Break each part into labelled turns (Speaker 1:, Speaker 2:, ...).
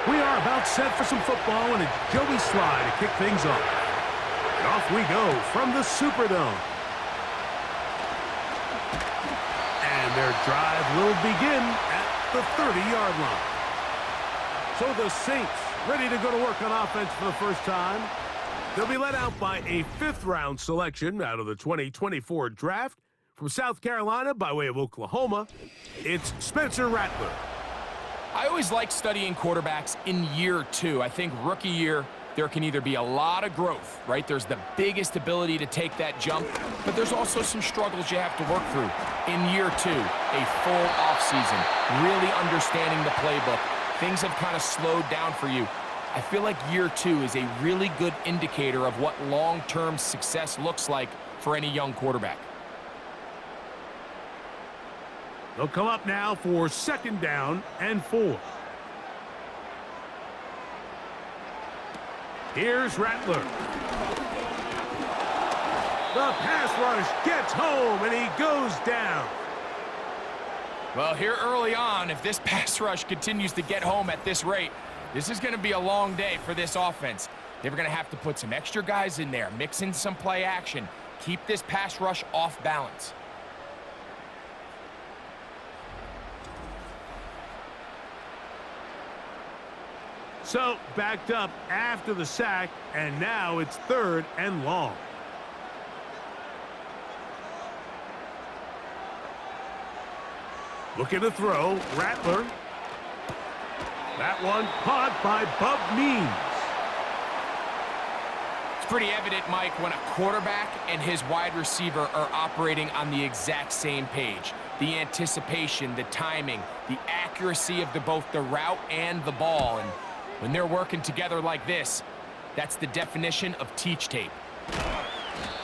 Speaker 1: We are about set for some football, and it's Joey Sly to kick things off. And off we go from the Superdome. And their drive will begin at the 30-yard line. So the Saints ready to go to work on offense for the first time. They'll be led out by a fifth-round selection out of the 2024 draft. From South Carolina by way of Oklahoma, it's Spencer Rattler.
Speaker 2: I always like studying quarterbacks in year two. I think rookie year, there can either be a lot of growth, right? There's the biggest ability to take that jump, but there's also some struggles you have to work through. In year two, a full offseason, really understanding the playbook. Things have kind of slowed down for you. I feel like year two is a really good indicator of what long-term success looks like for any young quarterback.
Speaker 1: They'll come up now for 2nd down and 4. Here's Rattler. The pass rush gets home, and he goes down.
Speaker 2: Well, here early on, if this pass rush continues to get home at this rate, this is going to be a long day for this offense. They're going to have to put some extra guys in there, mix in some play action, keep this pass rush off balance.
Speaker 1: So, backed up after the sack, and now it's 3rd and long. Looking to throw, Rattler. That one caught by Bub Means.
Speaker 2: It's pretty evident, Mike, when a quarterback and his wide receiver are operating on the exact same page. The anticipation, the timing, the accuracy of both the route and the ball. And when they're working together like this, that's the definition of teach tape.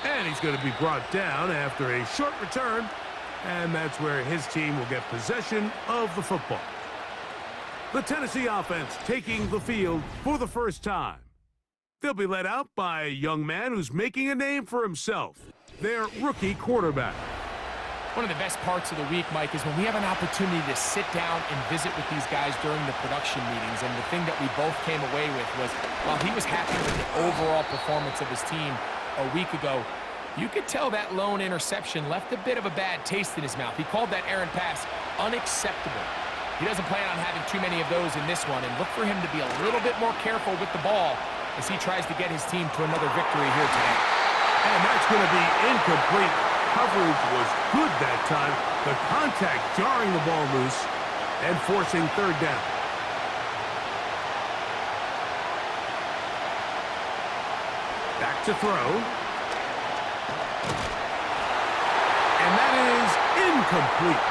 Speaker 1: And he's going to be brought down after a short return, and that's where his team will get possession of the football. The Tennessee offense taking the field for the first time. They'll be led out by a young man who's making a name for himself, their rookie quarterback.
Speaker 2: One of the best parts of the week, Mike, is when we have an opportunity to sit down and visit with these guys during the production meetings. And the thing that we both came away with was, while he was happy with the overall performance of his team a week ago, you could tell that lone interception left a bit of a bad taste in his mouth. He called that errant pass unacceptable. He doesn't plan on having too many of those in this one, and look for him to be a little bit more careful with the ball as he tries to get his team to another victory here today.
Speaker 1: And that's going to be incomplete. Coverage was good that time. The contact jarring the ball loose and forcing 3rd down. Back to throw. And that is incomplete.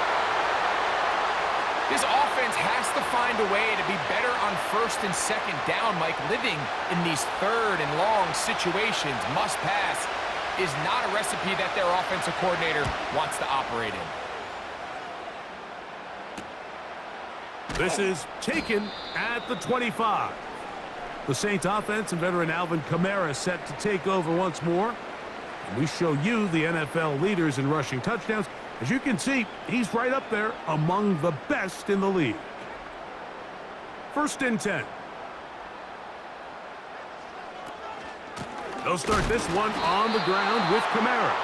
Speaker 2: This offense has to find a way to be better on 1st and 2nd down, Mike. Living in these 3rd and long situations, must pass, is not a recipe that their offensive coordinator wants to operate in.
Speaker 1: This is taken at the 25. The Saints offense and veteran Alvin Kamara set to take over once more. And we show you the NFL leaders in rushing touchdowns. As you can see, he's right up there among the best in the league. 1st and 10. They'll start this one on the ground with Kamara.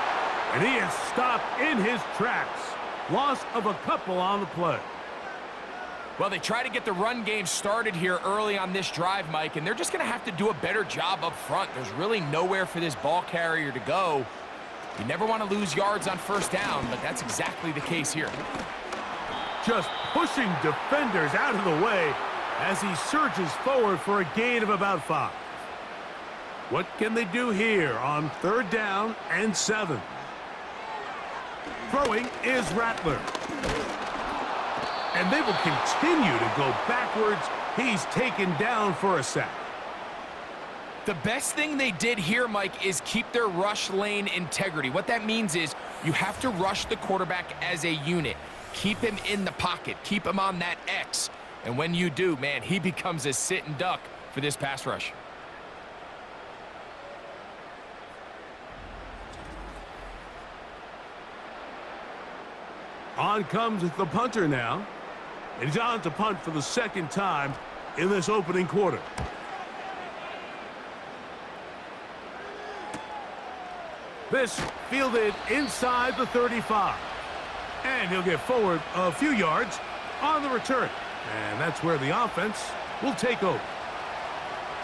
Speaker 1: And he is stopped in his tracks. Loss of a couple on the play.
Speaker 2: Well, they try to get the run game started here early on this drive, Mike, and they're just going to have to do a better job up front. There's really nowhere for this ball carrier to go. You never want to lose yards on 1st down, but that's exactly the case here.
Speaker 1: Just pushing defenders out of the way as he surges forward for a gain of about 5. What can they do here on 3rd down and 7? Throwing is Rattler. And they will continue to go backwards. He's taken down for a sack.
Speaker 2: The best thing they did here, Mike, is keep their rush lane integrity. What that means is you have to rush the quarterback as a unit. Keep him in the pocket. Keep him on that X. And when you do, man, he becomes a sit and duck for this pass rush.
Speaker 1: On comes the punter now. And he's on to punt for the 2nd time. in this opening quarter. This fielded inside the 35. And he'll get forward a few yards on the return. And that's where the offense will take over.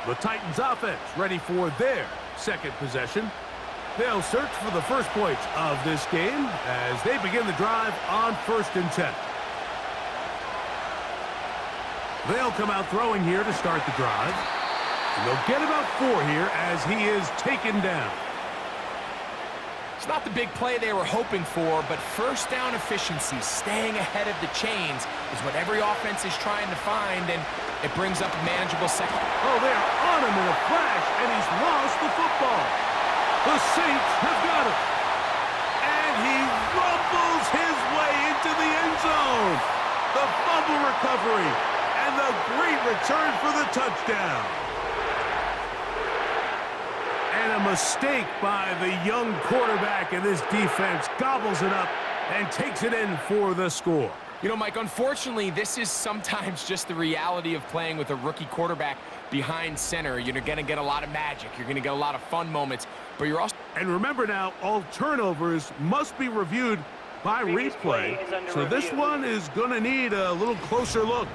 Speaker 1: The Titans offense ready for their second possession. They'll search for the first points of this game as they begin the drive on 1st and 10. They'll come out throwing here to start the drive. And they'll get about 4 here as he is taken down.
Speaker 2: It's not the big play they were hoping for, but first down efficiency, staying ahead of the chains, is what every offense is trying to find, and it brings up a manageable second.
Speaker 1: Oh, they're on him in a flash, and he's lost the football. The Saints have got him. And he rumbles his way into the end zone. The fumble recovery, and the great return for the touchdown. And a mistake by the young quarterback, and this defense gobbles it up and takes it in for the score.
Speaker 2: You know, Mike, unfortunately, this is sometimes just the reality of playing with a rookie quarterback behind center. You're going to get a lot of magic. You're going to get a lot of fun moments, but you're also...
Speaker 1: And remember now, all turnovers must be reviewed by replay, so this one is going to need a little closer look.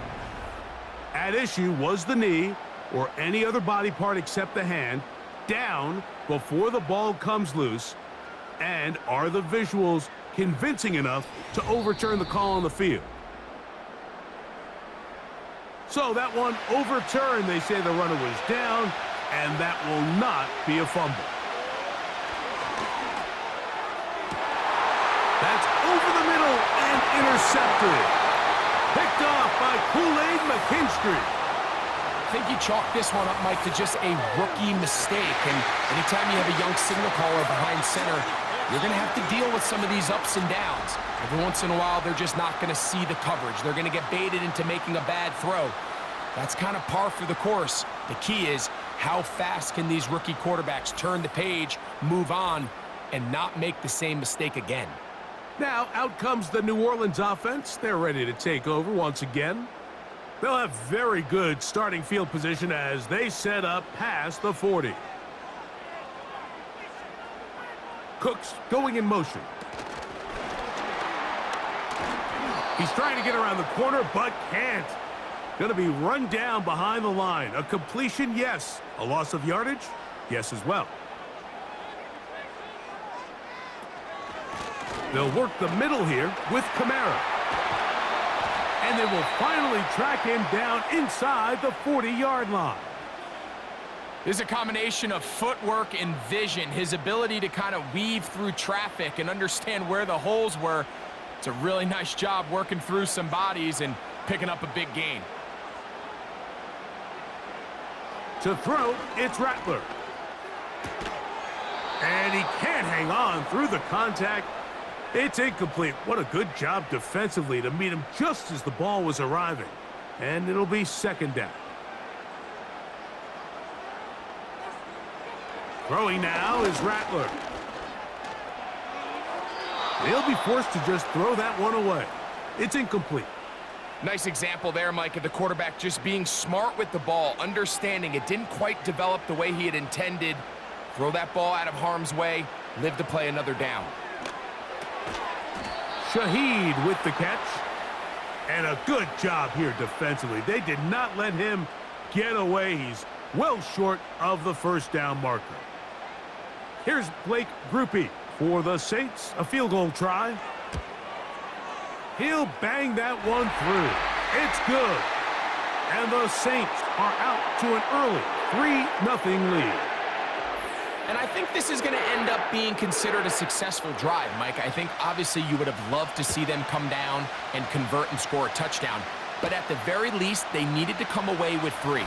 Speaker 1: At issue was the knee or any other body part except the hand down before the ball comes loose, and are the visuals convincing enough to overturn the call on the field? So that one overturned. They say the runner was down, and that will not be a fumble. That's over the middle and intercepted. Picked off by Kool-Aid McKinstry.
Speaker 2: I think you chalk this one up, Mike, to just a rookie mistake. And anytime you have a young signal caller behind center, you're going to have to deal with some of these ups and downs. Every once in a while, they're just not going to see the coverage. They're going to get baited into making a bad throw. That's kind of par for the course. The key is, how fast can these rookie quarterbacks turn the page, move on, and not make the same mistake again?
Speaker 1: Now, out comes the New Orleans offense. They're ready to take over once again. They'll have very good starting field position as they set up past the 40. Cooks going in motion. He's trying to get around the corner, but can't. Going to be run down behind the line. A completion, yes. A loss of yardage, yes as well. They'll work the middle here with Kamara. And they will finally track him down inside the 40-yard line.
Speaker 2: There's a combination of footwork and vision, his ability to kind of weave through traffic and understand where the holes were. It's a really nice job working through some bodies and picking up a big gain.
Speaker 1: To throw, it's Rattler. And he can't hang on through the contact. It's incomplete. What a good job defensively to meet him just as the ball was arriving. And it'll be second down. Throwing now is Rattler. He'll be forced to just throw that one away. It's incomplete.
Speaker 2: Nice example there, Mike, of the quarterback just being smart with the ball, understanding it didn't quite develop the way he had intended. Throw that ball out of harm's way, live to play another down.
Speaker 1: Shaheed with the catch. And a good job here defensively. They did not let him get away. He's well short of the first down marker. Here's Blake Grupe for the Saints. A field goal try. He'll bang that one through. It's good. And the Saints are out to an early 3-0 lead.
Speaker 2: And I think this is going to end up being considered a successful drive, Mike. I think obviously you would have loved to see them come down and convert and score a touchdown. But at the very least, they needed to come away with 3.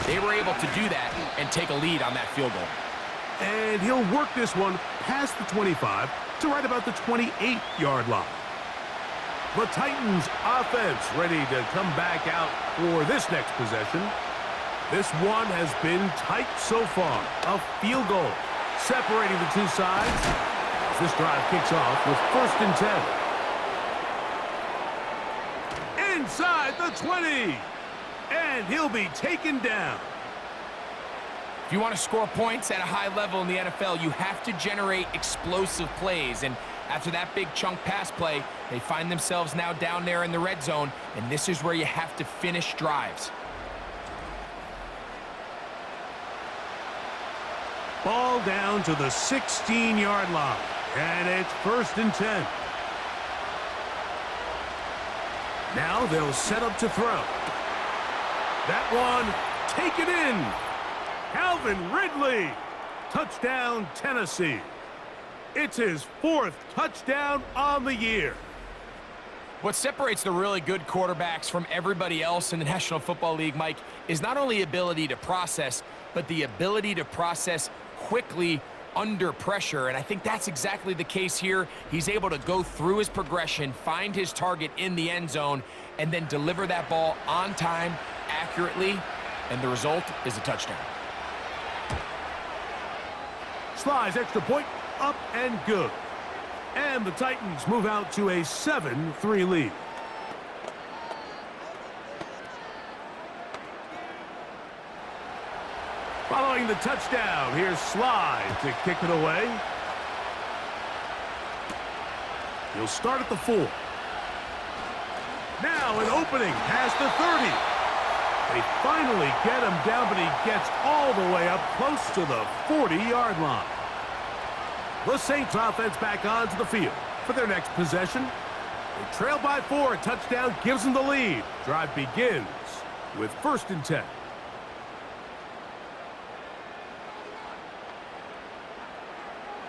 Speaker 2: They were able to do that and take a lead on that field goal.
Speaker 1: And he'll work this one past the 25 to right about the 28-yard line. The Titans offense ready to come back out for this next possession. This one has been tight so far. A field goal separating the two sides as this drive kicks off with 1st and 10. Inside the 20. And And he'll be taken down.
Speaker 2: If you want to score points at a high level in the NFL, you have to generate explosive plays. And after that big chunk pass play, they find themselves now down there in the red zone, and this is where you have to finish drives.
Speaker 1: Ball down to the 16-yard line, and it's 1st and 10. Now they'll set up to throw. That one taken in. Calvin Ridley. Touchdown, Tennessee. It's his 4th touchdown on the year.
Speaker 2: What separates the really good quarterbacks from everybody else in the National Football League, Mike, is not only ability to process, but the ability to process quickly under pressure. And I think that's exactly the case here. He's able to go through his progression, find his target in the end zone, and then deliver that ball on time, accurately, and the result is a touchdown.
Speaker 1: Slides extra point, up and good. And the Titans move out to a 7-3 lead. Following the touchdown, here's Slide to kick it away. He'll start at the 4. Now an opening past the 30. They finally get him down, but he gets all the way up close to the 40-yard line. The Saints offense back onto the field for their next possession. They trail by 4. A touchdown gives them the lead. Drive begins with 1st and 10.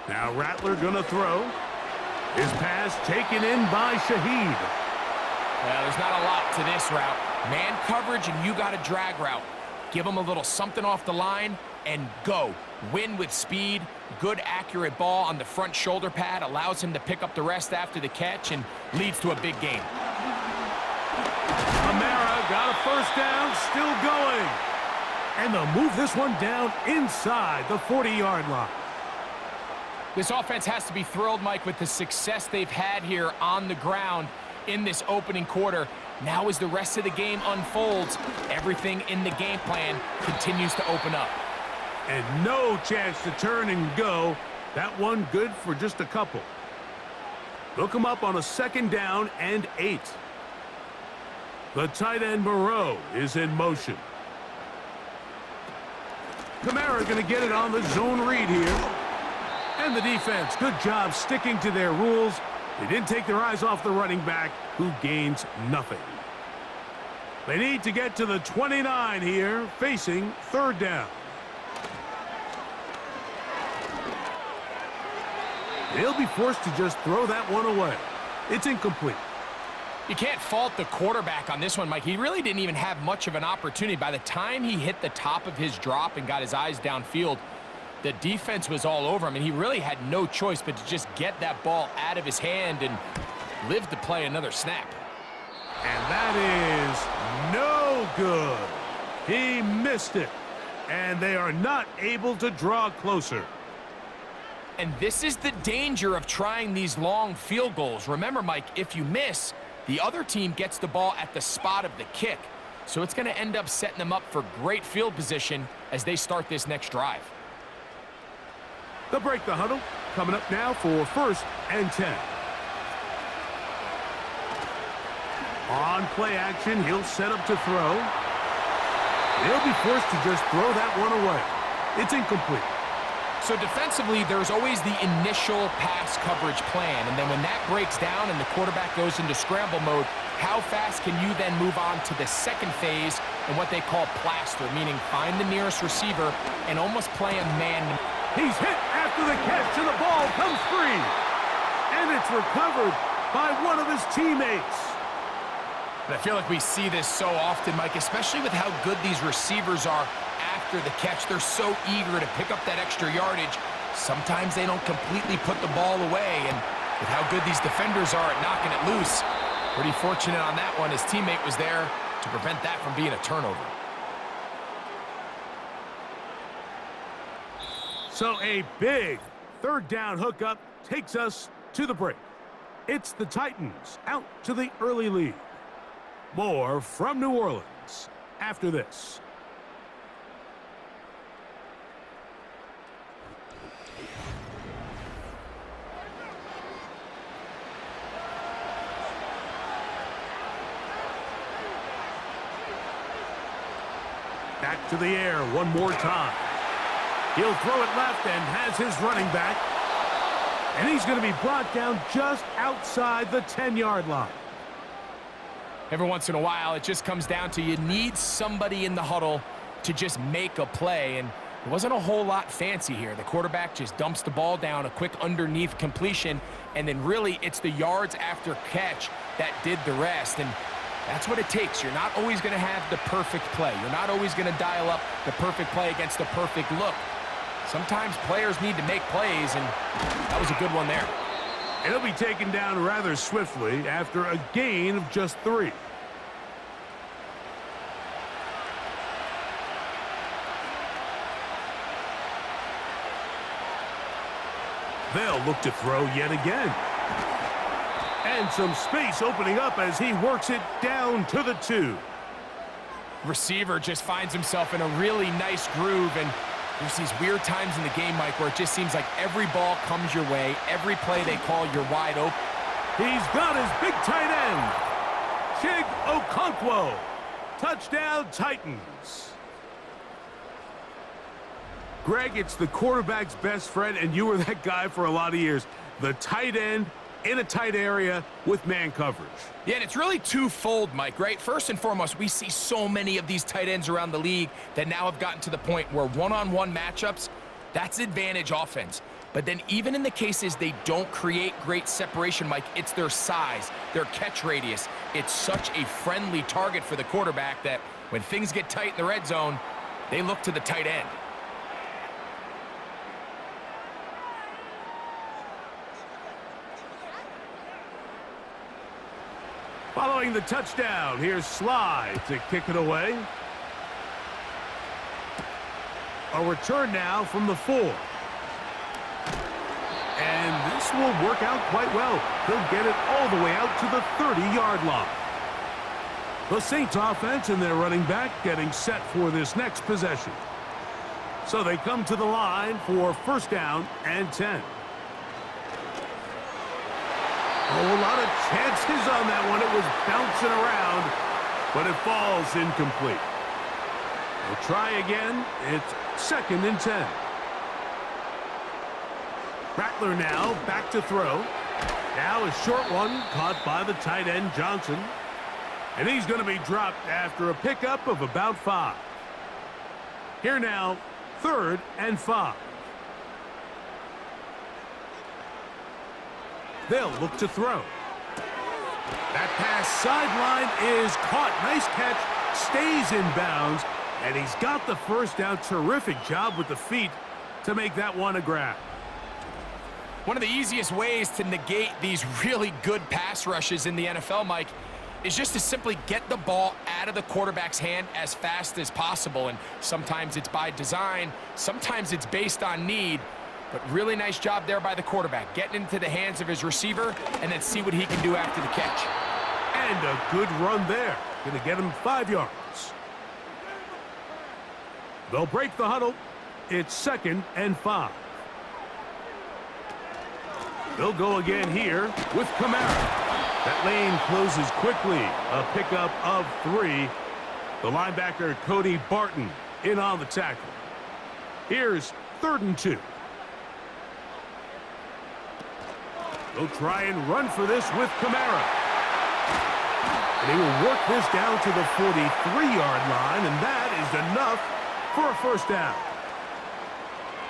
Speaker 1: Now Rattler gonna throw. His pass taken in by Shaheed.
Speaker 2: Well, there's not a lot to this route. Man coverage, and you got a drag route. Give him a little something off the line and go. Win with speed. Good, accurate ball on the front shoulder pad. Allows him to pick up the rest after the catch and leads to a big game.
Speaker 1: Amara got a 1st down, still going. And they'll move this one down inside the 40-yard line.
Speaker 2: This offense has to be thrilled, Mike, with the success they've had here on the ground in this opening quarter. Now as the rest of the game unfolds, everything in the game plan continues to open up.
Speaker 1: And no chance to turn and go. That one good for just a couple. Look him up on a 2nd down and 8. The tight end Moreau is in motion. Kamara going to get it on the zone read here. And the defense, good job sticking to their rules. They didn't take their eyes off the running back, who gains nothing. They need to get to the 29 here, facing 3rd down. They'll be forced to just throw that one away. It's incomplete.
Speaker 2: You can't fault the quarterback on this one, Mike. He really didn't even have much of an opportunity. By the time he hit the top of his drop and got his eyes downfield, the defense was all over him, and he really had no choice but to just get that ball out of his hand and live to play another snap.
Speaker 1: And that is no good. He missed it, and they are not able to draw closer.
Speaker 2: And this is the danger of trying these long field goals. Remember, Mike, if you miss, the other team gets the ball at the spot of the kick. So it's going to end up setting them up for great field position as they start this next drive.
Speaker 1: They'll break the huddle. Coming up now for 1st and 10. On play action, he'll set up to throw. They'll be forced to just throw that one away. It's incomplete.
Speaker 2: So defensively, there's always the initial pass coverage plan, and then when that breaks down and the quarterback goes into scramble mode, how fast can you then move on to the second phase and what they call plaster, meaning find the nearest receiver and almost play a man.
Speaker 1: He's hit after the catch, and the ball comes free. And it's recovered by one of his teammates.
Speaker 2: And I feel like we see this so often, Mike, especially with how good these receivers are after the catch. They're so eager to pick up that extra yardage. Sometimes they don't completely put the ball away, and with how good these defenders are at knocking it loose, pretty fortunate on that one. His teammate was there to prevent that from being a turnover.
Speaker 1: So a big 3rd down hookup takes us to the break. It's the Titans out to the early lead. More from New Orleans after this. Back to the air one more time. He'll throw it left and has his running back. And he's going to be brought down just outside the 10-yard line.
Speaker 2: Every once in a while, it just comes down to you need somebody in the huddle to just make a play. And it wasn't a whole lot fancy here. The quarterback just dumps the ball down, a quick underneath completion, and then really it's the yards after catch that did the rest. And that's what it takes. You're not always going to have the perfect play. You're not always going to dial up the perfect play against the perfect look. Sometimes players need to make plays, and that was a good one there.
Speaker 1: And he'll be taken down rather swiftly after a gain of just 3. They'll look to throw yet again. And some space opening up as he works it down to the 2.
Speaker 2: Receiver just finds himself in a really nice groove, and there's these weird times in the game, Mike, where it just seems like every ball comes your way, every play they call, you're wide open.
Speaker 1: He's got his big tight end, Chig Okonkwo. Touchdown, Titans. Greg, it's the quarterback's best friend, and you were that guy for a lot of years. The tight end in a tight area with man coverage.
Speaker 2: Yeah, and it's really twofold, Mike, right? First and foremost, we see so many of these tight ends around the league that now have gotten to the point where one-on-one matchups, that's advantage offense. But then even in the cases they don't create great separation, Mike, it's their size, their catch radius. It's such a friendly target for the quarterback that when things get tight in the red zone, they look to the tight end.
Speaker 1: Following the touchdown, here's Slide to kick it away. A return now from the 4. And this will work out quite well. He'll get it all the way out to the 30-yard line. The Saints offense and their running back getting set for this next possession. So they come to the line for first down and 10. Oh, a lot of chances on that one. It was bouncing around, but it falls incomplete. They'll try again. It's 2nd and 10. Rattler now back to throw. Now a short one caught by the tight end Johnson. And he's going to be dropped after a pickup of about 5. Here now, 3rd and 5. They'll look to throw. That pass sideline is caught. Nice catch. Stays in bounds. And he's got the first down. Terrific job with the feet to make that one a grab.
Speaker 2: One of the easiest ways to negate these really good pass rushes in the NFL, Mike, is just to simply get the ball out of the quarterback's hand as fast as possible. And sometimes it's by design. Sometimes it's based on need. But really nice job there by the quarterback, getting into the hands of his receiver and then see what he can do after the catch.
Speaker 1: And a good run there. Going to get him 5 yards. They'll break the huddle. It's 2nd and 5. They'll go again here with Kamara. That lane closes quickly. A pickup of 3. The linebacker, Cody Barton, in on the tackle. Here's 3rd and 2. They'll try and run for this with Kamara. And he will work this down to the 43-yard line, and that is enough for a first down.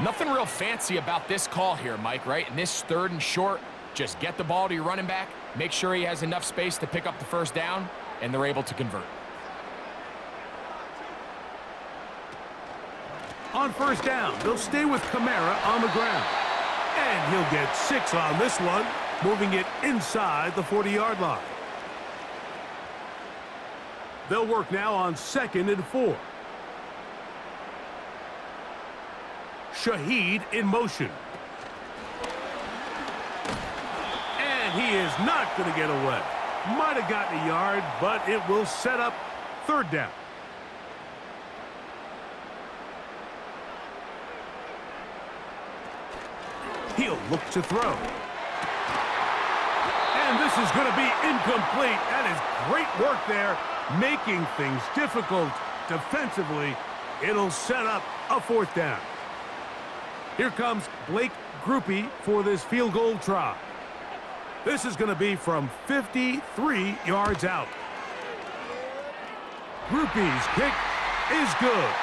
Speaker 2: Nothing real fancy about this call here, Mike, right? In this 3rd and short, just get the ball to your running back, make sure he has enough space to pick up the first down, and they're able to convert.
Speaker 1: On first down, they'll stay with Kamara on the ground. And he'll get 6 on this one, moving it inside the 40-yard line. They'll work now on 2nd and 4. Shaheed in motion. And he is not going to get away. Might have gotten a yard, but it will set up 3rd down. He'll look to throw. And this is going to be incomplete. That is great work there, making things difficult defensively. It'll set up a 4th down. Here comes Blake Grupe for this field goal try. This is going to be from 53 yards out. Grupe's kick is good.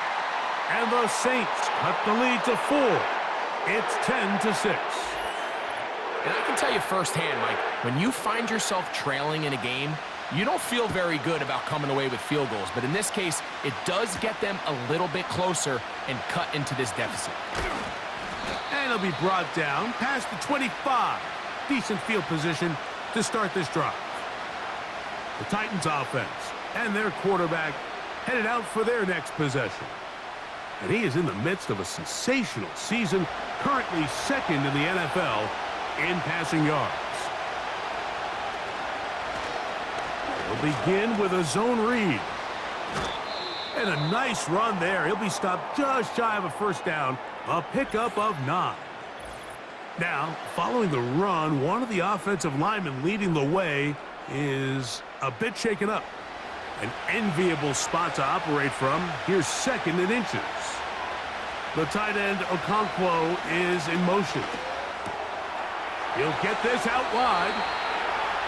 Speaker 1: And the Saints cut the lead to 4. It's 10-6.
Speaker 2: And I can tell you firsthand, Mike, when you find yourself trailing in a game, you don't feel very good about coming away with field goals. But in this case, it does get them a little bit closer and cut into this deficit.
Speaker 1: And it'll be brought down past the 25. Decent field position to start this drive. The Titans offense and their quarterback headed out for their next possession. And he is in the midst of a sensational season, currently 2nd in the NFL in passing yards. He'll begin with a zone read. And a nice run there. He'll be stopped just shy of a 1st down, a pickup of 9. Now, following the run, one of the offensive linemen leading the way is a bit shaken up. An enviable spot to operate from. Here's 2nd and inches. The tight end, Okonkwo, is in motion. He'll get this out wide.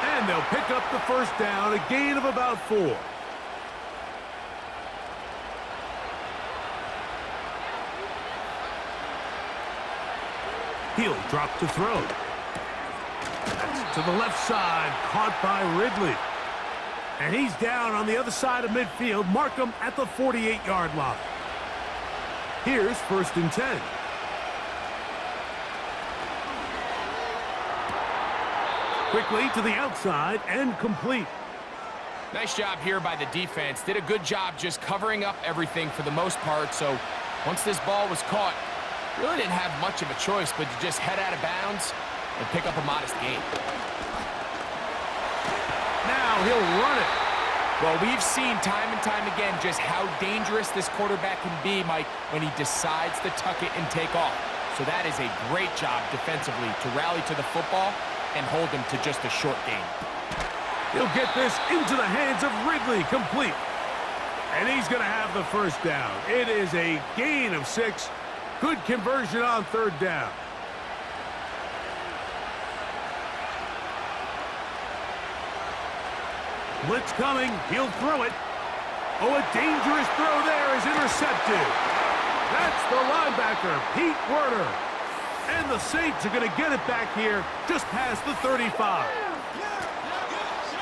Speaker 1: And they'll pick up the 1st down, a gain of about 4. He'll drop to throw. That's to the left side, caught by Ridley. And he's down on the other side of midfield. Mark him at the 48-yard line. Here's 1st and 10. Quickly to the outside and complete.
Speaker 2: Nice job here by the defense. Did a good job just covering up everything for the most part. So once this ball was caught, really didn't have much of a choice but to just head out of bounds and pick up a modest gain.
Speaker 1: Now he'll run it.
Speaker 2: Well, we've seen time and time again just how dangerous this quarterback can be, Mike, when he decides to tuck it and take off. So that is a great job defensively to rally to the football and hold him to just a short gain.
Speaker 1: He'll get this into the hands of Ridley, complete. And he's going to have the 1st down. It is a gain of 6. Good conversion on 3rd down. Blitz coming. He'll throw it. Oh, a dangerous throw there is intercepted. That's the linebacker, Pete Werner. And the Saints are going to get it back here just past the 35.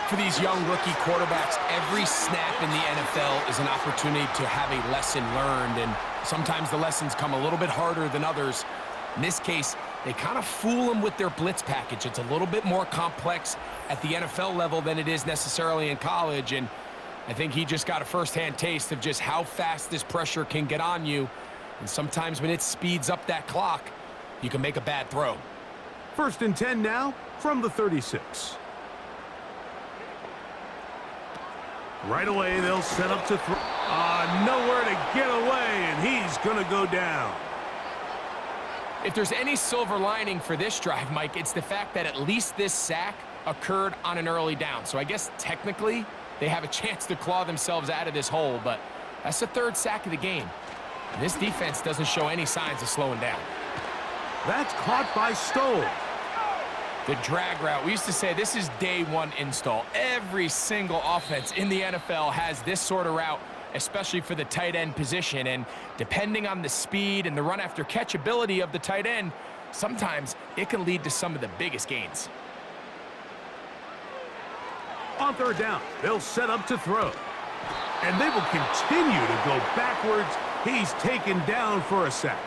Speaker 2: For these young rookie quarterbacks, every snap in the NFL is an opportunity to have a lesson learned, and sometimes the lessons come a little bit harder than others. In this case, they kind of fool them with their blitz package. It's a little bit more complex at the NFL level than it is necessarily in college, and I think he just got a first-hand taste of just how fast this pressure can get on you, and sometimes when it speeds up that clock, you can make a bad throw.
Speaker 1: 1st and 10 now from the 36. Right away, they'll set up to throw. Nowhere to get away, and he's going to go down.
Speaker 2: If there's any silver lining for this drive, Mike, it's the fact that at least this sack occurred on an early down. So I guess technically they have a chance to claw themselves out of this hole, but that's the 3rd sack of the game. And this defense doesn't show any signs of slowing down.
Speaker 1: That's caught by Stoll.
Speaker 2: The drag route. We used to say this is day 1 install. Every single offense in the NFL has this sort of route, especially for the tight end position. And depending on the speed and the run after catch ability of the tight end, sometimes it can lead to some of the biggest gains.
Speaker 1: On 3rd down, they'll set up to throw. And they will continue to go backwards. He's taken down for a sack.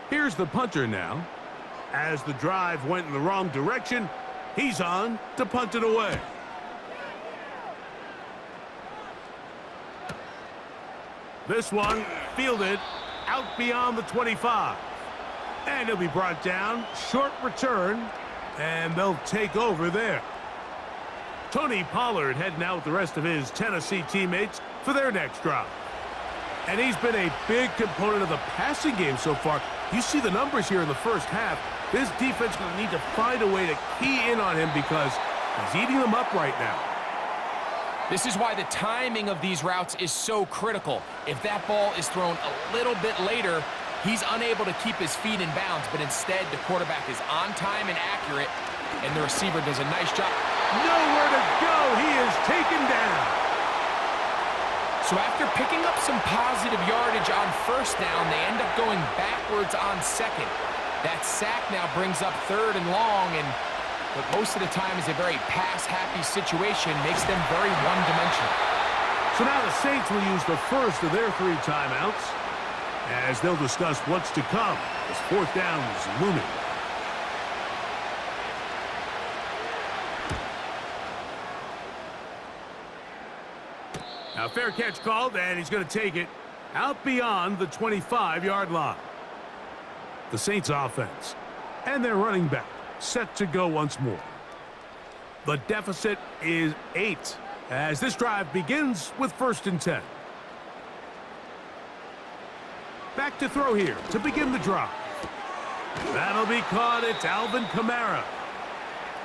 Speaker 1: Here's the punter now. As the drive went in the wrong direction, he's on to punt it away. This one fielded out beyond the 25. And he'll be brought down. Short return. And they'll take over there. Tony Pollard heading out with the rest of his Tennessee teammates for their next drive. And he's been a big component of the passing game so far. You see the numbers here in the first half. This defense is going to need to find a way to key in on him because he's eating them up right now.
Speaker 2: This is why the timing of these routes is so critical. If that ball is thrown a little bit later, he's unable to keep his feet in bounds, but instead the quarterback is on time and accurate, and the receiver does a nice job.
Speaker 1: Nowhere to go. He is taken down.
Speaker 2: So after picking up some positive yardage on first down, they end up going backwards on second. That sack now brings up third and long, and what most of the time is a very pass-happy situation makes them very one-dimensional.
Speaker 1: So now the Saints will use the first of their 3 timeouts as they'll discuss what's to come as fourth down is looming. Now fair catch called, and he's going to take it out beyond the 25-yard line. The Saints offense and their running back set to go once more. The deficit is 8 as this drive begins with 1st and 10. Back to throw here to begin the drive. That'll be caught. It's Alvin Kamara.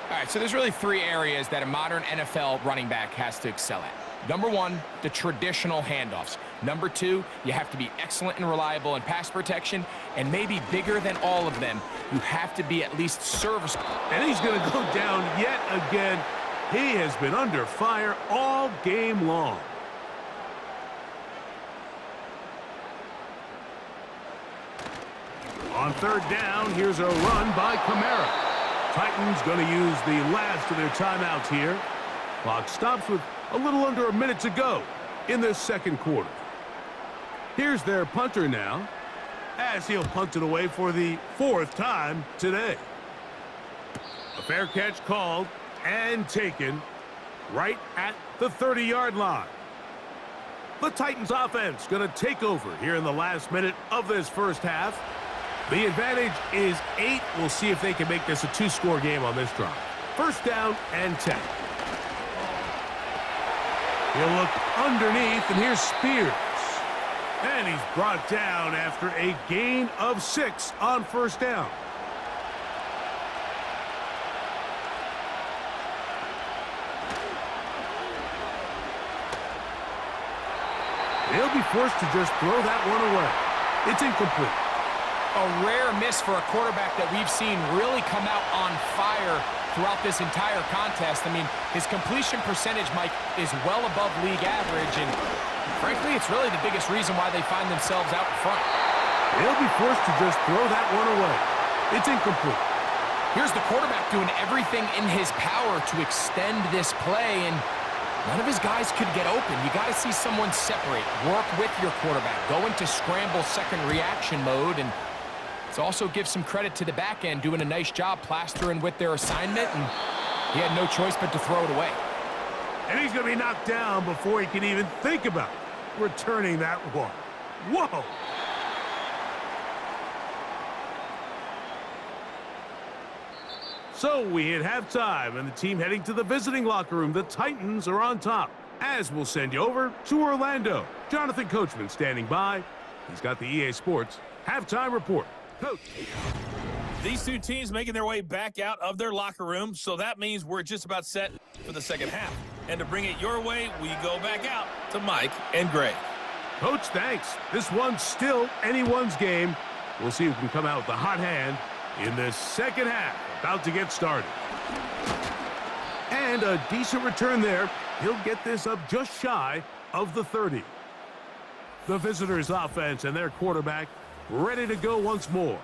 Speaker 2: All right, so there's really 3 areas that a modern NFL running back has to excel at. Number 1, the traditional handoffs. Number 2, you have to be excellent and reliable in pass protection. And maybe bigger than all of them, you have to be at least serviceable.
Speaker 1: And he's going to go down yet again. He has been under fire all game long. On 3rd down, here's a run by Kamara. Titans going to use the last of their timeouts here. Clock stops with a little under a minute to go in this 2nd quarter. Here's their punter now, as he'll punt it away for the 4th time today. A fair catch called and taken right at the 30-yard line. The Titans offense going to take over here in the last minute of this first half. The advantage is 8. We'll see if they can make this a 2-score game on this drive. 1st down and 10. He'll look underneath, and here's Spears. And he's brought down after a gain of 6 on 1st down. He'll be forced to just throw that one away. It's incomplete.
Speaker 2: A rare miss for a quarterback that we've seen really come out on fire throughout this entire contest. I mean, his completion percentage, Mike, is well above league average, and frankly, it's really the biggest reason why they find themselves out in front.
Speaker 1: He'll be forced to just throw that one away. It's incomplete.
Speaker 2: Here's the quarterback doing everything in his power to extend this play, and none of his guys could get open. You got to see someone separate, work with your quarterback, go into scramble second reaction mode, and it also gives some credit to the back end doing a nice job plastering with their assignment, and he had no choice but to throw it away.
Speaker 1: And he's going to be knocked down before he can even think about returning that one. Whoa! So we hit halftime, and the team heading to the visiting locker room. The Titans are on top, as we'll send you over to Orlando. Jonathan Coachman standing by. He's got the EA Sports halftime report. Coach.
Speaker 3: These 2 teams making their way back out of their locker room, so that means we're just about set for the 2nd half. And to bring it your way, we go back out to Mike and Greg.
Speaker 1: Coach, thanks. This one's still anyone's game. We'll see who can come out with the hot hand in this 2nd half. About to get started. And a decent return there. He'll get this up just shy of the 30. The visitors' offense and their quarterback ready to go once more.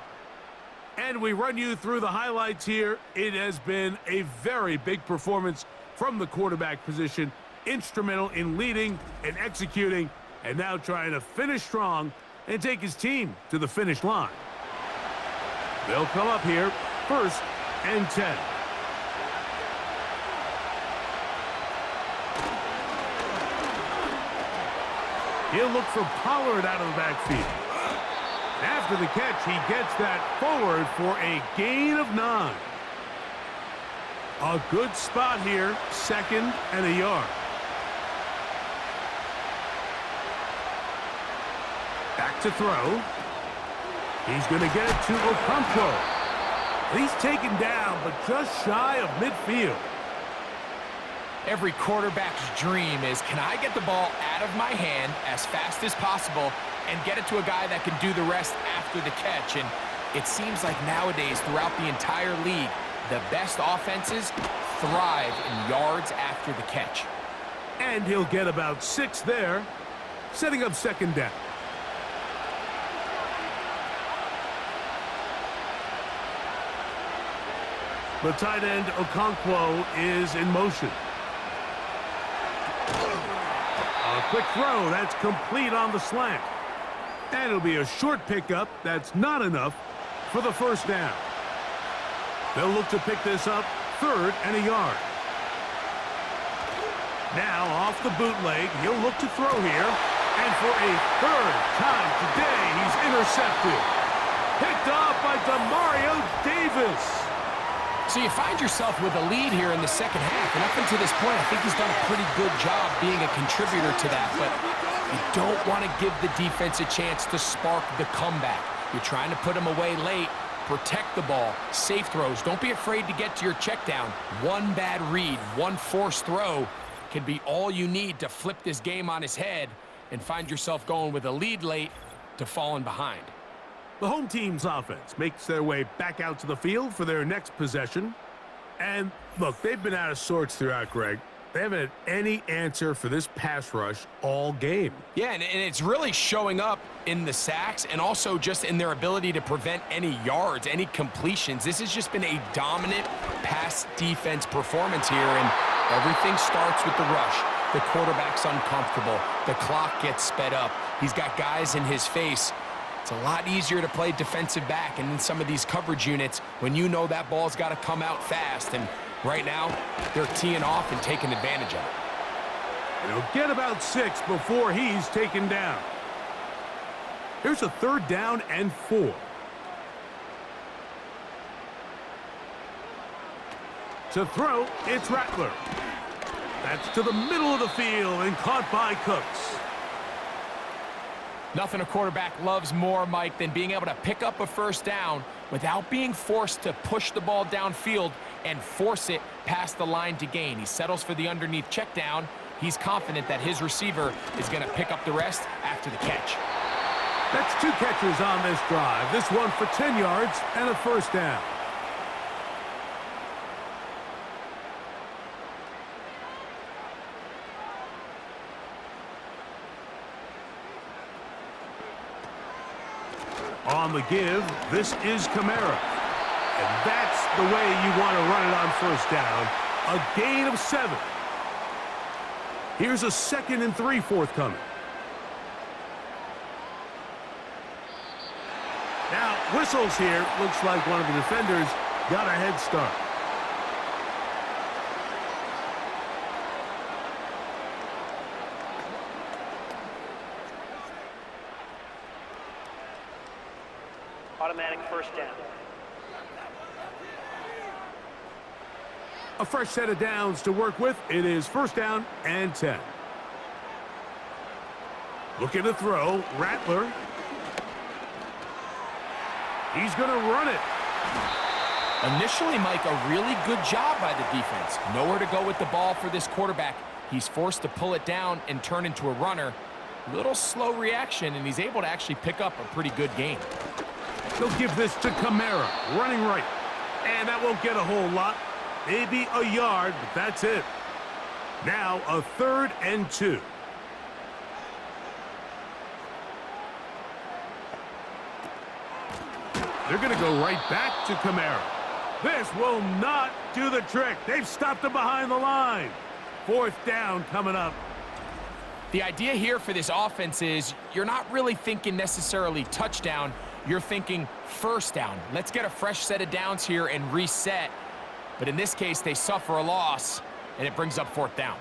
Speaker 1: And we run you through the highlights here. It has been a very big performance from the quarterback position. Instrumental in leading and executing, and now trying to finish strong and take his team to the finish line. They'll come up here 1st and 10. He'll look for Pollard out of the backfield. After the catch, he gets that forward for a gain of 9. A good spot here, 2nd and a yard. Back to throw. He's going to get it to Okonkwo. He's taken down, but just shy of midfield.
Speaker 2: Every quarterback's dream is, can I get the ball out of my hand as fast as possible and get it to a guy that can do the rest after the catch? And it seems like nowadays, throughout the entire league, the best offenses thrive in yards after the catch.
Speaker 1: And he'll get about 6 there, setting up 2nd down. The tight end, Okonkwo, is in motion. A quick throw, that's complete on the slant. And it'll be a short pickup, that's not enough for the 1st down. They'll look to pick this up, 3rd and a yard. Now off the bootleg, he'll look to throw here. And for a 3rd time today, he's intercepted. Picked off by Demario Davis.
Speaker 2: So you find yourself with a lead here in the 2nd half, and up until this point, I think he's done a pretty good job being a contributor to that, but you don't want to give the defense a chance to spark the comeback. You're trying to put him away late, protect the ball, safe throws. Don't be afraid to get to your check down. One bad read, one forced throw can be all you need to flip this game on his head and find yourself going with a lead late to falling behind.
Speaker 1: The home team's offense makes their way back out to the field for their next possession. And, look, they've been out of sorts throughout, Greg. They haven't had any answer for this pass rush all game.
Speaker 2: Yeah, and it's really showing up in the sacks and also just in their ability to prevent any yards, any completions. This has just been a dominant pass defense performance here, and everything starts with the rush. The quarterback's uncomfortable. The clock gets sped up. He's got guys in his face. It's a lot easier to play defensive back and in some of these coverage units when you know that ball's got to come out fast. And right now, they're teeing off and taking advantage of it.
Speaker 1: And he'll get about 6 before he's taken down. Here's a 3rd down and 4. To throw, it's Rattler. That's to the middle of the field and caught by Cooks.
Speaker 2: Nothing a quarterback loves more, Mike, than being able to pick up a 1st down without being forced to push the ball downfield and force it past the line to gain. He settles for the underneath check down. He's confident that his receiver is going to pick up the rest after the catch.
Speaker 1: That's 2 catches on this drive. This one for 10 yards and a 1st down. On the give, this is Kamara. And that's the way you want to run it on 1st down. A gain of 7. Here's a 2nd and 3 forthcoming. Now, whistles here. Looks like one of the defenders got a head start.
Speaker 4: Automatic 1st down.
Speaker 1: A fresh set of downs to work with. It is 1st down and 10. Looking to throw. Rattler. He's going to run it.
Speaker 2: Initially, Mike, a really good job by the defense. Nowhere to go with the ball for this quarterback. He's forced to pull it down and turn into a runner. Little slow reaction, and he's able to actually pick up a pretty good gain.
Speaker 1: They'll give this to Kamara, running right. And that won't get a whole lot. Maybe a yard, but that's it. Now a 3rd and 2. They're going to go right back to Kamara. This will not do the trick. They've stopped him behind the line. 4th down coming up.
Speaker 2: The idea here for this offense is you're not really thinking necessarily touchdown. You're thinking 1st down. Let's get a fresh set of downs here and reset. But in this case, they suffer a loss, and it brings up 4th down.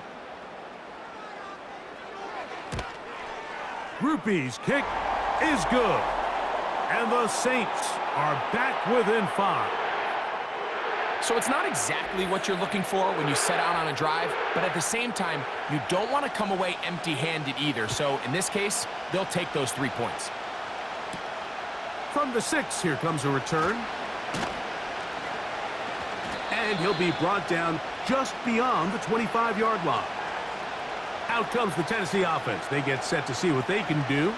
Speaker 1: Grupe's kick is good. And the Saints are back within 5.
Speaker 2: So it's not exactly what you're looking for when you set out on a drive, but at the same time, you don't want to come away empty-handed either. So in this case, they'll take those 3 points.
Speaker 1: From the 6, here comes a return. And he'll be brought down just beyond the 25-yard line. Out comes the Tennessee offense. They get set to see what they can do.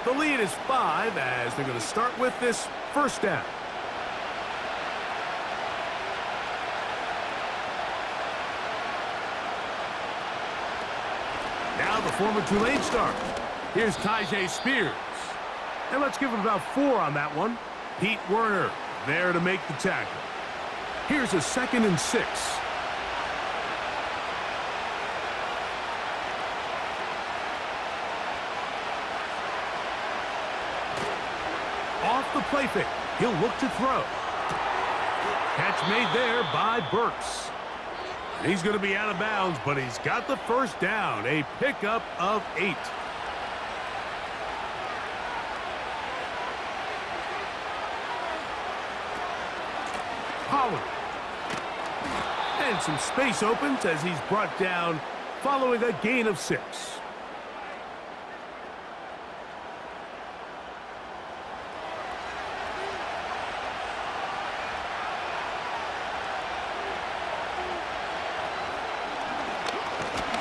Speaker 1: The lead is 5 as they're going to start with this first down. Now the former Tulane star. Here's Tyjae Spears. And let's give it about 4 on that one. Pete Werner there to make the tackle. Here's a 2nd and 6. Off the play fake. He'll look to throw. Catch made there by Burks. And he's going to be out of bounds, but he's got the first down. A pickup of 8. Pollard. And some space opens as he's brought down following a gain of 6.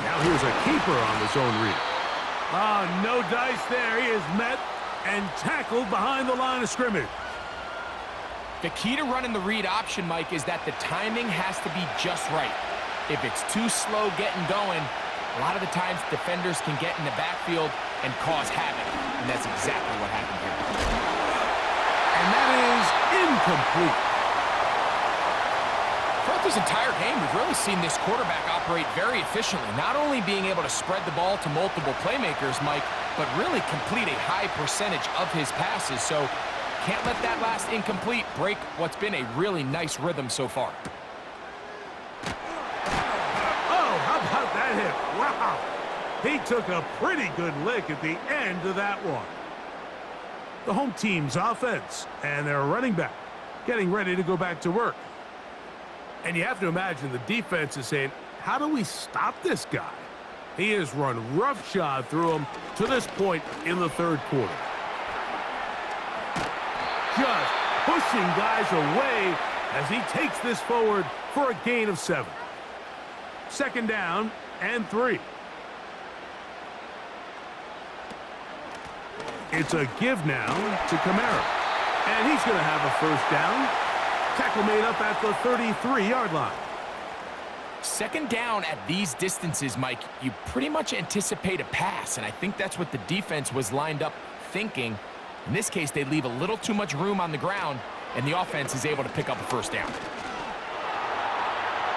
Speaker 1: Now here's a keeper on the zone read. No dice there. He is met and tackled behind the line of scrimmage.
Speaker 2: The key to running the read option, Mike, is that the timing has to be just right. If it's too slow getting going, a lot of the times defenders can get in the backfield and cause havoc. And that's exactly what happened here.
Speaker 1: And that is incomplete.
Speaker 2: Throughout this entire game, we've really seen this quarterback operate very efficiently, not only being able to spread the ball to multiple playmakers, Mike, but really complete a high percentage of his passes. So can't let that last incomplete break what's been a really nice rhythm so far.
Speaker 1: Oh, how about that hit? Wow. He took a pretty good lick at the end of that one. The home team's offense and their running back getting ready to go back to work. And you have to imagine the defense is saying, how do we stop this guy? He has run roughshod through him to this point in the 3rd quarter. Just pushing guys away as he takes this forward for a gain of 7. 2nd down and 3. It's a give now to Kamara. And he's going to have a first down. Tackle made up at the 33-yard line.
Speaker 2: 2nd down at these distances, Mike, you pretty much anticipate a pass, and I think that's what the defense was lined up thinking. In this case, they leave a little too much room on the ground, and the offense is able to pick up a first down.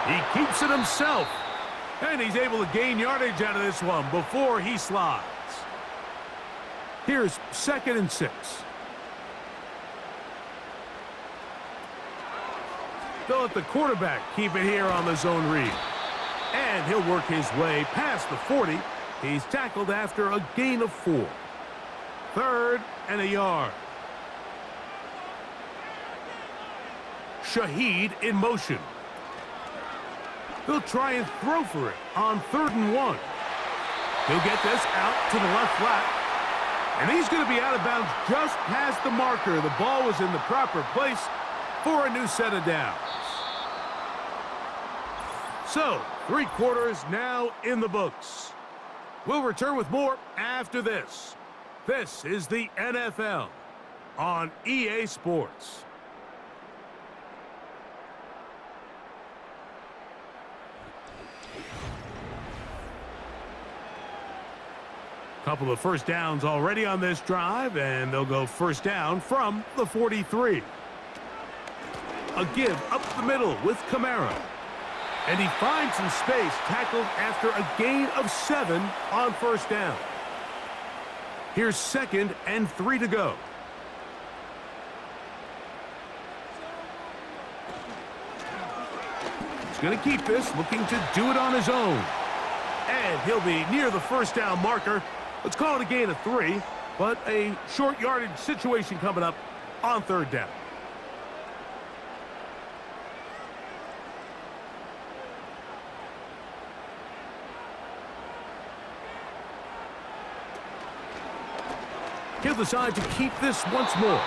Speaker 1: He keeps it himself, and he's able to gain yardage out of this one before he slides. Here's 2nd and 6. They'll let the quarterback keep it here on the zone read. And he'll work his way past the 40. He's tackled after a gain of 4. 3rd and a yard. Shaheed in motion. They'll try and throw for it on 3rd and 1. He'll get this out to the left flat. And he's going to be out of bounds just past the marker. The ball was in the proper place for a new set of downs. So, 3 quarters now in the books. We'll return with more after this. This is the NFL on EA Sports. Couple of first downs already on this drive, and they'll go first down from the 43. A give up the middle with Kamara. And he finds some space, tackled after a gain of 7 on first down. Here's 2nd and 3 to go. He's going to keep this, looking to do it on his own. And he'll be near the first down marker. Let's call it a gain of 3. but a short yardage situation coming up on third down. He'll decide to keep this once more.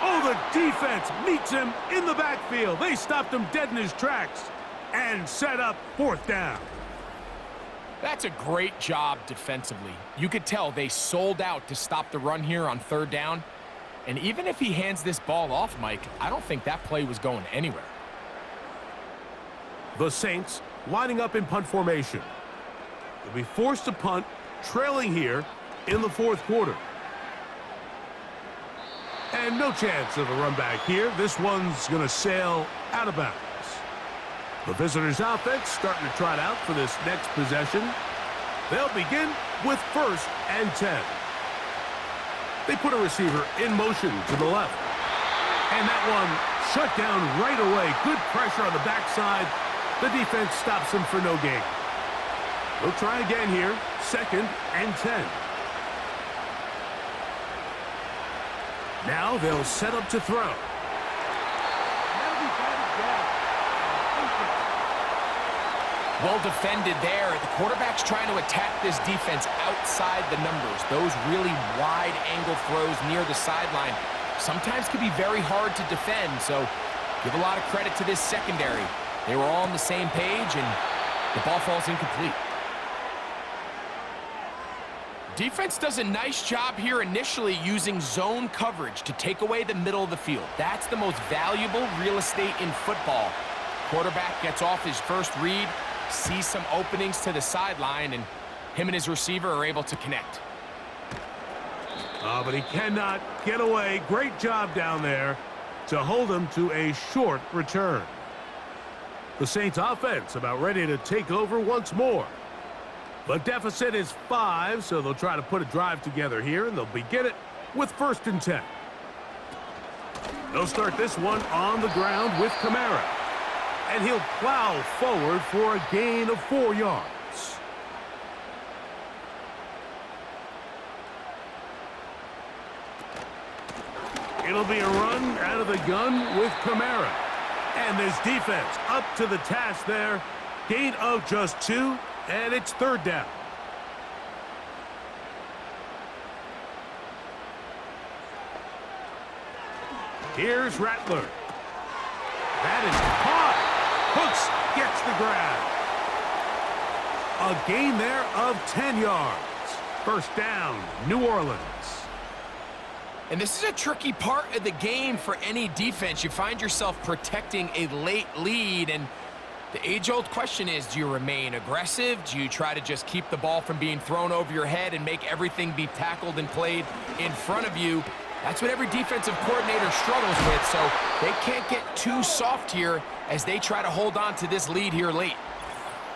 Speaker 1: Oh, the defense meets him in the backfield. They stopped him dead in his tracks and set up fourth down.
Speaker 2: That's a great job defensively. You could tell they sold out to stop the run here on third down. And even if he hands this ball off, Mike, I don't think that play was going anywhere.
Speaker 1: The Saints lining up in punt formation. They'll be forced to punt, trailing here in the fourth quarter. And no chance of a run back here. This one's going to sail out of bounds. The visitors' offense starting to trot out for this next possession. They'll begin with 1st and 10. They put a receiver in motion to the left. And that one shut down right away. Good pressure on the backside. The defense stops him for no gain. They'll try again here. 2nd and 10. Now they'll set up to throw.
Speaker 2: Well defended there. The quarterback's trying to attack this defense outside the numbers. Those really wide angle throws near the sideline sometimes can be very hard to defend, so give a lot of credit to this secondary. They were all on the same page, and the ball falls incomplete. Defense does a nice job here initially using zone coverage to take away the middle of the field. That's the most valuable real estate in football. Quarterback gets off his first read, sees some openings to the sideline, and him and his receiver are able to connect.
Speaker 1: But he cannot get away. Great job down there to hold him to a short return. The Saints offense about ready to take over once more. The deficit is 5, so they'll try to put a drive together here, and they'll begin it with 1st and 10. They'll start this one on the ground with Kamara. And he'll plow forward for a gain of 4 yards. It'll be a run out of the gun with Kamara. And this defense up to the task there. Gain of just 2, and it's 3rd down. Here's Rattler. That is caught. Hooks gets the grab. A gain there of 10 yards. 1st down, New Orleans.
Speaker 2: And this is a tricky part of the game for any defense. You find yourself protecting a late lead, and the age-old question is, do you remain aggressive? Do you try to just keep the ball from being thrown over your head and make everything be tackled and played in front of you? That's what every defensive coordinator struggles with, so they can't get too soft here as they try to hold on to this lead here late.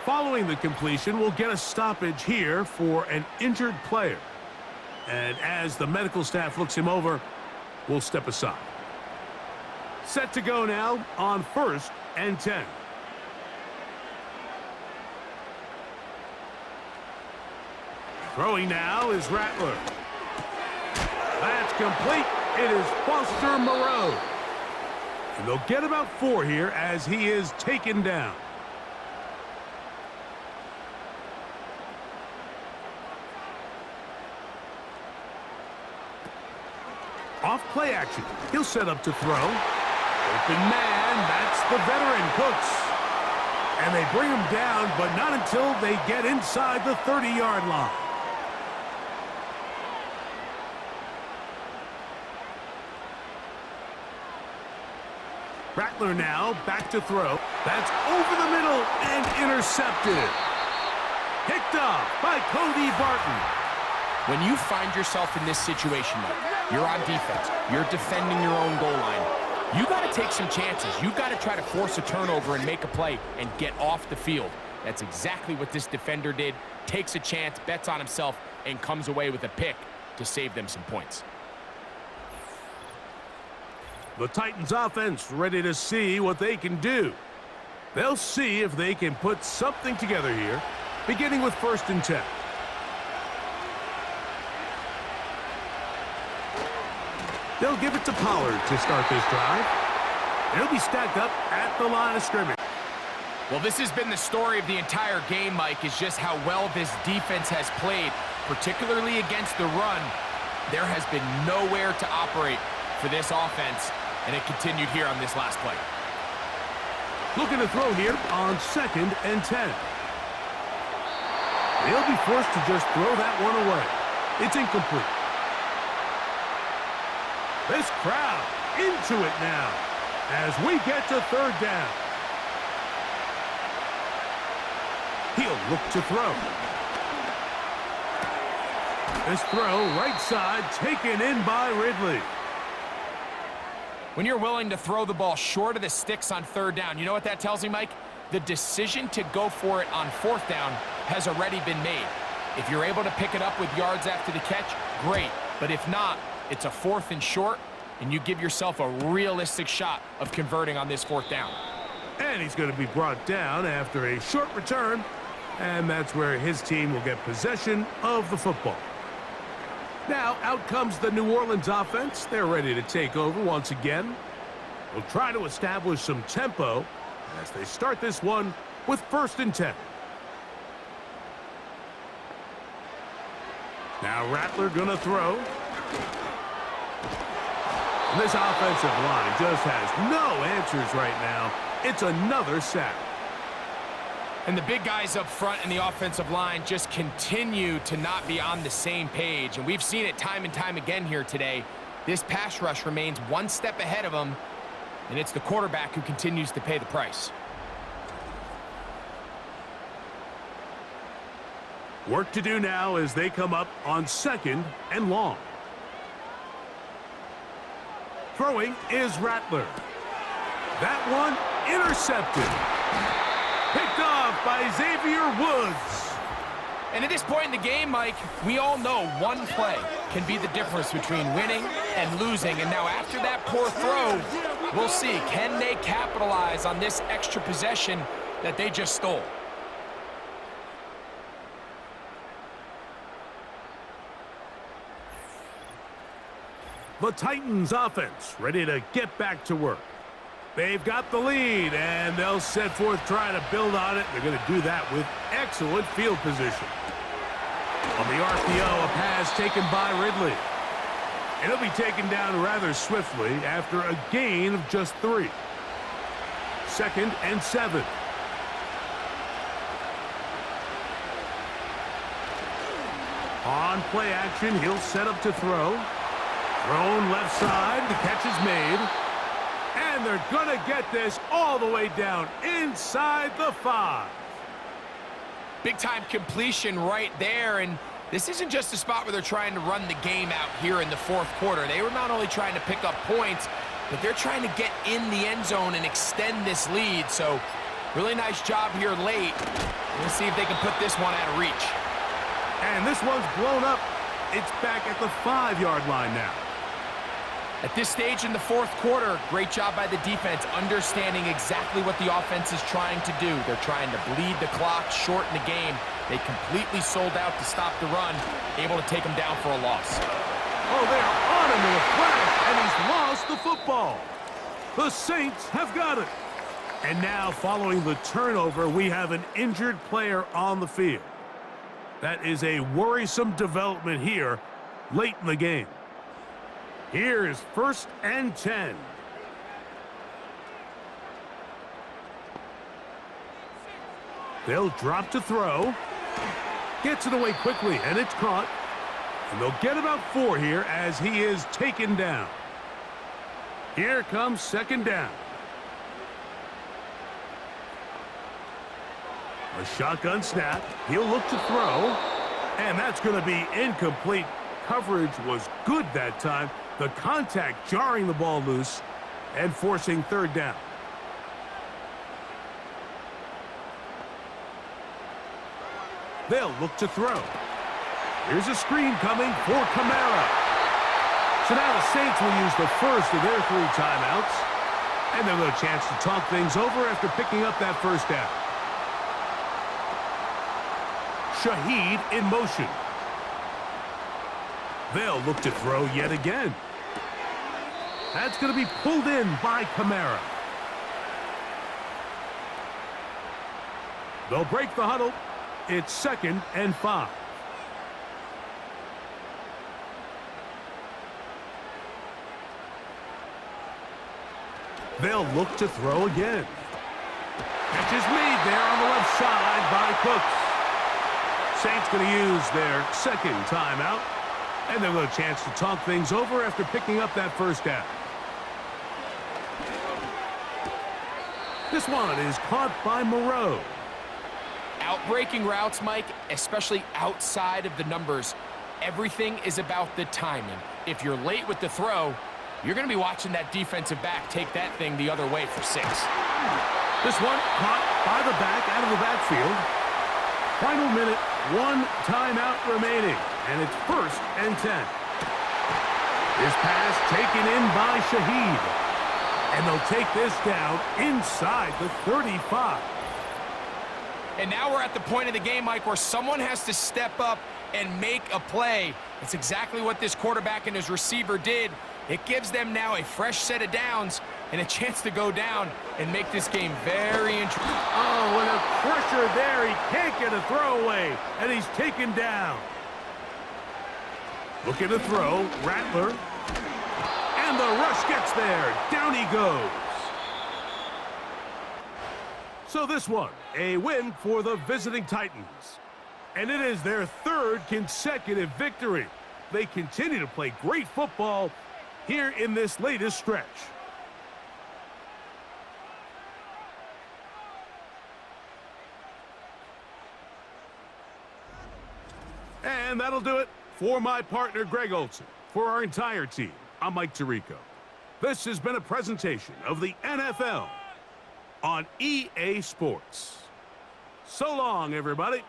Speaker 1: Following the completion, we'll get a stoppage here for an injured player. And as the medical staff looks him over, we'll step aside. Set to go now on 1st and 10. Throwing now is Rattler. That's complete. It is Foster Moreau. And they'll get about 4 here as he is taken down. Off play action. He'll set up to throw. Open man. That's the veteran Cooks. And they bring him down, but not until they get inside the 30-yard line. Rattler now back to throw. That's over the middle and intercepted. Picked off by Cody Barton.
Speaker 2: When you find yourself in this situation, Mike, you're on defense, you're defending your own goal line, you got to take some chances. You got to try to force a turnover and make a play and get off the field. That's exactly what this defender did. Takes a chance, bets on himself, and comes away with a pick to save them some points.
Speaker 1: The Titans offense ready to see what they can do. They'll see if they can put something together here, beginning with 1st and 10. They'll give it to Pollard to start this drive. He'll be stacked up at the line of scrimmage.
Speaker 2: Well, this has been the story of the entire game, Mike, is just how well this defense has played, particularly against the run. There has been nowhere to operate for this offense, and it continued here on this last play.
Speaker 1: Looking to throw here on 2nd and 10. They'll be forced to just throw that one away. It's incomplete. This crowd into it now as we get to 3rd down. He'll look to throw. This throw, right side, taken in by Ridley.
Speaker 2: When you're willing to throw the ball short of the sticks on 3rd down, you know what that tells me, Mike? The decision to go for it on 4th down has already been made. If you're able to pick it up with yards after the catch, great. But if not, it's a 4th and short, and you give yourself a realistic shot of converting on this 4th down.
Speaker 1: And he's going to be brought down after a short return, and that's where his team will get possession of the football. Now, out comes the New Orleans offense. They're ready to take over once again. They'll try to establish some tempo as they start this one with 1st and 10. Now Rattler going to throw. And this offensive line just has no answers right now. It's another sack.
Speaker 2: And the big guys up front in the offensive line just continue to not be on the same page. And we've seen it time and time again here today. This pass rush remains one step ahead of them, and it's the quarterback who continues to pay the price.
Speaker 1: Work to do now as they come up on 2nd and long. Throwing is Rattler. That one intercepted. Picked off by Xavier Woods.
Speaker 2: And at this point in the game, Mike, we all know one play can be the difference between winning and losing. And now after that poor throw, we'll see, can they capitalize on this extra possession that they just stole?
Speaker 1: The Titans offense ready to get back to work. They've got the lead, and they'll set forth trying to build on it. They're going to do that with excellent field position. On the RPO, a pass taken by Ridley. And he'll be taken down rather swiftly after a gain of just 3. 2nd and 7. On play action, he'll set up to throw. Thrown left side, the catch is made. And they're going to get this all the way down inside the 5.
Speaker 2: Big-time completion right there, and this isn't just a spot where they're trying to run the game out here in the 4th quarter. They were not only trying to pick up points, but they're trying to get in the end zone and extend this lead. So, really nice job here late. Let's see if they can put this one out of reach.
Speaker 1: And this one's blown up. It's back at the 5-yard line now.
Speaker 2: At this stage in the 4th quarter, great job by the defense, understanding exactly what the offense is trying to do. They're trying to bleed the clock, shorten the game. They completely sold out to stop the run, able to take them down for a loss.
Speaker 1: Oh, they're on him with a flash, and he's lost the football. The Saints have got it. And now, following the turnover, we have an injured player on the field. That is a worrisome development here late in the game. Here is 1st and 10. They'll drop to throw. Gets it away quickly, and it's caught. And they'll get about 4 here as he is taken down. Here comes 2nd down. A shotgun snap. He'll look to throw. And that's going to be incomplete. Coverage was good that time. The contact jarring the ball loose and forcing 3rd down. They'll look to throw. Here's a screen coming for Kamara. So now the Saints will use the first of their 3 timeouts. And they'll have a chance to talk things over after picking up that 1st down. Shaheed in motion. They'll look to throw yet again. That's going to be pulled in by Kamara. They'll break the huddle. It's 2nd and 5. They'll look to throw again. Catch is made there on the left side by Cooks. Saints going to use their 2nd timeout. And they'll get a chance to talk things over after picking up that first down. This one is caught by Moreau.
Speaker 2: Outbreaking routes, Mike, especially outside of the numbers, everything is about the timing. If you're late with the throw, you're going to be watching that defensive back take that thing the other way for 6.
Speaker 1: This one caught by the back out of the backfield. Final minute, 1 timeout remaining, and it's 1st and 10. This pass taken in by Shaheed, and they'll take this down inside the 35.
Speaker 2: And now we're at the point of the game, Mike, where someone has to step up and make a play. That's exactly what this quarterback and his receiver did. It gives them now a fresh set of downs and a chance to go down and make this game very interesting.
Speaker 1: Oh, and a pressure there. He can't get a throwaway, and he's taken down. Looking to throw, Rattler. And the rush gets there. Down he goes. So this one, a win for the visiting Titans. And it is their 3rd consecutive victory. They continue to play great football here in this latest stretch. And that'll do it for my partner, Greg Olson. For our entire team, I'm Mike Tirico. This has been a presentation of the NFL on EA Sports. So long, everybody.